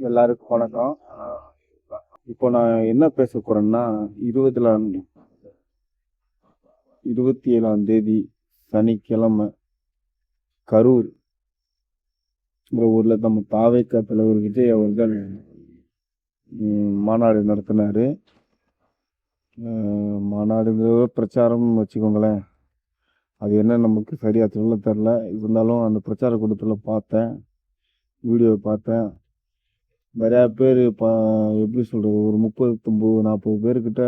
எல்லாருக்கும் வணக்கம். இப்போ நான் என்ன பேச போறேன்னா, 27ஆம் தேதி சனிக்கிழமை கரூர் ஊர்ல நம்ம தாவேக்கா தலைவர் விஜய் அவர்கள் மாநாடு நடத்தினாரு. மாநாடுங்கிற பிரச்சாரம்னு வச்சுக்கோங்களேன். அது என்ன நமக்கு சரியா சொல்ல தெரில. இருந்தாலும் அந்த பிரச்சார கூட்டத்தில் பார்த்தேன், வீடியோ பார்த்தேன். நிறையா பேர் எப்படி சொல்கிறது, ஒரு 39-40 பேர்கிட்ட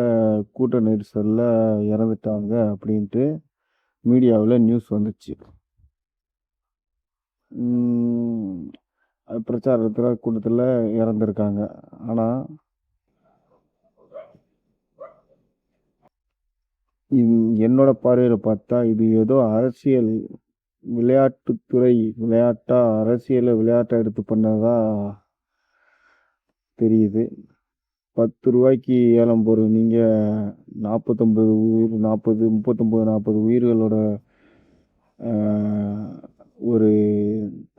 கூட்ட நெரிசலில் இறந்துட்டாங்க அப்படின்ட்டு மீடியாவில் நியூஸ் வந்துச்சு. பிரச்சாரத்தில் கூட்டத்தில் இறந்துருக்காங்க. ஆனால் என்னோட பார்வையில் பார்த்தா இது ஏதோ அரசியல் விளையாட்டுத்துறை விளையாட்டை எடுத்து பண்ணதா தெரியுது. 10 ரூபாய்க்கு ஏலம் போகிற நீங்கள் 39-40 உயிர்களோட ஒரு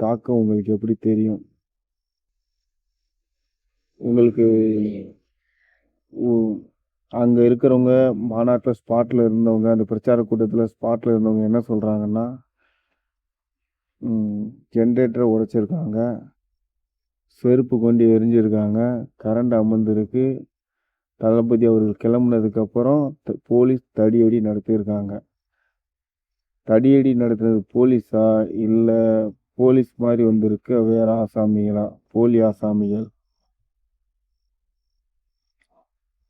தாக்கம் உங்களுக்கு எப்படி தெரியும்? உங்களுக்கு அங்கே இருக்கிறவங்க, மாநாட்டில் ஸ்பாட்டில் இருந்தவங்க, அந்த பிரச்சார கூட்டத்தில் ஸ்பாட்டில் இருந்தவங்க என்ன சொல்கிறாங்கன்னா, ஜென்ரேட்டரை உடைச்சிருக்காங்க, செருப்பு கொண்டு எரிஞ்சிருக்காங்க, கரண்ட் அமர்ந்திருக்கு, தளபதி அவர்கள் கிளம்புனதுக்கப்புறம் போலீஸ் தடியடி நடத்தியிருக்காங்க. தடியடி நடத்துறது போலீஸா இல்லை போலீஸ் மாதிரி வந்திருக்கு வேற ஆசாமிகளா, போலி ஆசாமிகள்?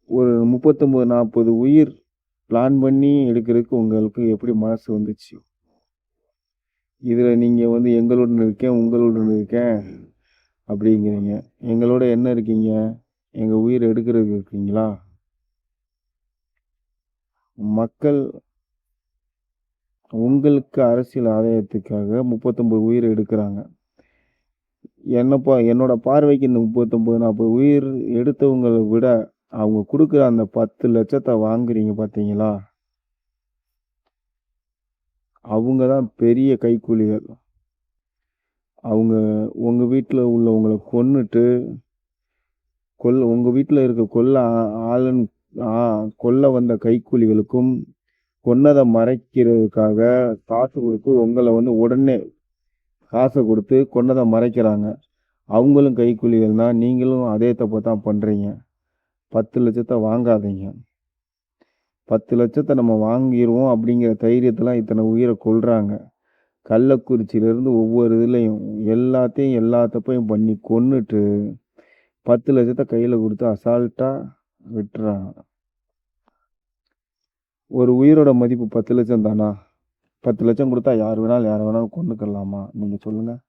ஒரு 39-40 உயிர் பிளான் பண்ணி எடுக்கிறதுக்கு உங்களுக்கு எப்படி மனசு வந்துச்சு? இதில் நீங்கள் எங்களுடன் இருக்கேன், உங்களுடன் இருக்கேன் அப்படிங்கிறீங்க. எங்களோட என்ன இருக்கீங்க? எங்கள் உயிர் எடுக்கிறதுக்கு இருக்கீங்களா? மக்கள் உங்களுக்கு அரசியல் ஆதாயத்துக்காக 39 உயிர் எடுக்கிறாங்க. என்னோட பார்வைக்கு இந்த 39-40 உயிர் எடுத்தவங்களை விட அவங்க கொடுக்குற அந்த 10 லட்சத்தை வாங்குறீங்க பார்த்தீங்களா, அவங்க தான் பெரிய கைக்கூலிகள். அவங்க உங்கள் வீட்டில் உள்ளவங்களை கொன்னுட்டு உங்கள் வீட்டில் இருக்க கொல்ல வந்த கைக்கூலிகளுக்கும் கொன்னதை மறைக்கிறதுக்காக காசு கொடுத்து உங்களை உடனே காசை கொடுத்து கொன்னதை மறைக்கிறாங்க. அவங்களும் கைக்கூலிகள் தான், நீங்களும் அதே தப்பை தான் பண்ணுறீங்க. 10 லட்சத்தை வாங்காதீங்க. 10 லட்சத்தை நம்ம வாங்கிடுவோம் அப்படிங்கிற தைரியத்தெல்லாம் இத்தனை உயிரை கொல்றாங்க. கள்ளக்குறிச்சியிலேருந்து ஒவ்வொரு இதுலேயும் எல்லா தப்பையும் பண்ணி கொன்னுட்டு 10 லட்சத்தை கையில் கொடுத்து அசால்ட்டாக விட்டுறாங்க. ஒரு உயிரோட மதிப்பு 10 லட்சம் தானா? 10 லட்சம் கொடுத்தா யார் வேணாலும் கொண்டுக்கலாமா? நீங்கள் சொல்லுங்கள்.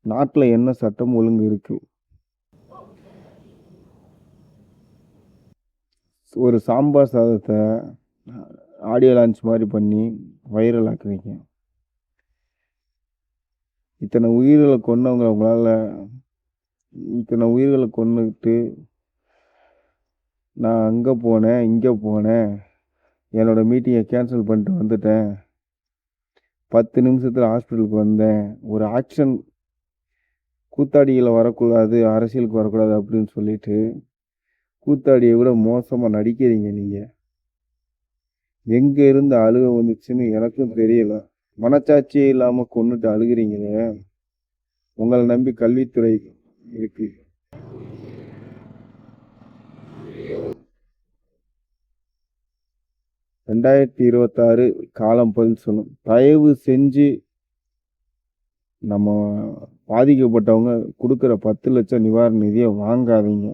நாட்டில் என்ன சட்டம் ஒழுங்கு இருக்குது? ஒரு சாம்பார் சாதத்தை ஆடியோ லான்ச் மாதிரி பண்ணி வைரல் ஆக்குறீங்க. இத்தனை உயிர்களை கொன்னுட்டு நான் அங்கே போனேன், இங்கே போனேன், என்னோட மீட்டிங்கை கேன்சல் பண்ணிட்டு வந்துட்டேன், 10 நிமிஷத்தில் ஹாஸ்பிட்டலுக்கு வந்தேன், ஒரு ஆக்ஷன், கூத்தாடிகளை வரக்கூடாது, அரசியலுக்கு வரக்கூடாது அப்படின்னு சொல்லிட்டு கூத்தாடியை விட மோசமாக நடிக்கிறீங்க. நீங்கள் எங்கே இருந்து அழுக வந்துச்சுன்னு எனக்கும் தெரியல. மனச்சாட்சியே இல்லாமல் கொண்டுட்டு அழுகிறீங்களே. உங்களை நம்பி கல்வித்துறை இருக்கு. (2026) காலம் பதில் சொல்லும். தயவு செஞ்சு நம்ம பாதிக்கப்பட்டவங்க கொடுக்குற 10 லட்சம் நிவாரண நிதியை வாங்காதீங்க.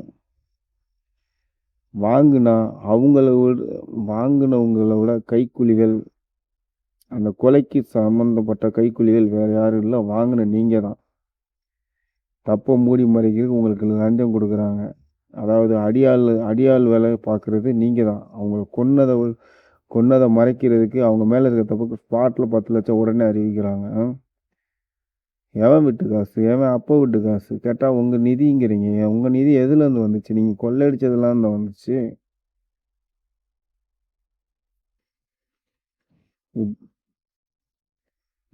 வாங்கினவங்களை விட கைக்கூலிகள், அந்த கொலைக்கு சம்மந்தப்பட்ட கைக்கூலிகள் வேறு யாரும் இல்லை, வாங்கின நீங்கள் தான். தப்பை மூடி மறைக்கிறதுக்கு உங்களுக்கு லஞ்சம் கொடுக்குறாங்க. அதாவது அடியாள் வேலை பார்க்குறது நீங்கள் தான். அவங்க கொன்னதை மறைக்கிறதுக்கு அவங்க மேலே இருக்க தப்புக்கு ஸ்பாட்டில் 10 லட்சம் உடனே அறிவிக்கிறாங்க. எவன் விட்டு காசு? எவன் அப்போ விட்டு காசு கேட்டால் உங்கள் நிதிங்கிறீங்க. உங்கள் நிதி எதுலேருந்து வந்துச்சு? நீங்கள் கொள்ளையடிச்சதுலாம் தான் வந்துச்சு.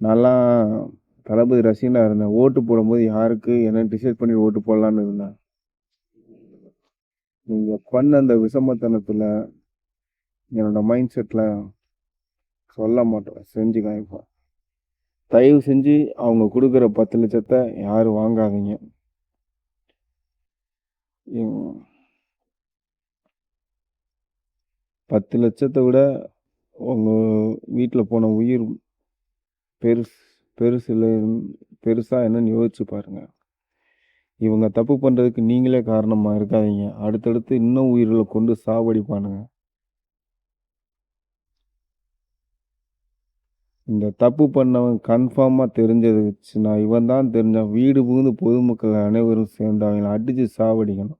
நல்லா தளபதி ரசிகனா இருந்தேன். ஓட்டு போடும்போது யாருக்கு என்னன்னு டிசைட் பண்ணி ஓட்டு போடலான்னு இருந்தேன். நீங்க பண்ண அந்த விஷமத்தனத்துல என்னோட மைண்ட் செட்ல சொல்ல மாட்டேன். செஞ்சு காமிப்பேன். தயவு செஞ்சு அவங்க குடுக்குற 10,00,000 யாரும் வாங்காதீங்க. ம் 10,00,000 விட உங்க வீட்ல போன உயிர் பெருசு பெருசுல பெருசா என்னன்னு யோசிச்சு பாருங்க. இவங்க தப்பு பண்றதுக்கு நீங்களே காரணமா இருக்காதீங்க. அடுத்தடுத்து இன்னும் உயிர்கள கொண்டு சாவடிப்பானுங்க. இந்த தப்பு பண்ணவன் கன்ஃபார்மா தெரிஞ்சதுச்சுன்னா, இவன் தான் தெரிஞ்சா வீடு புகுந்து பொதுமக்கள் அனைவரும் சேர்ந்து அவங்கள அடிச்சு சாவடிக்கணும்.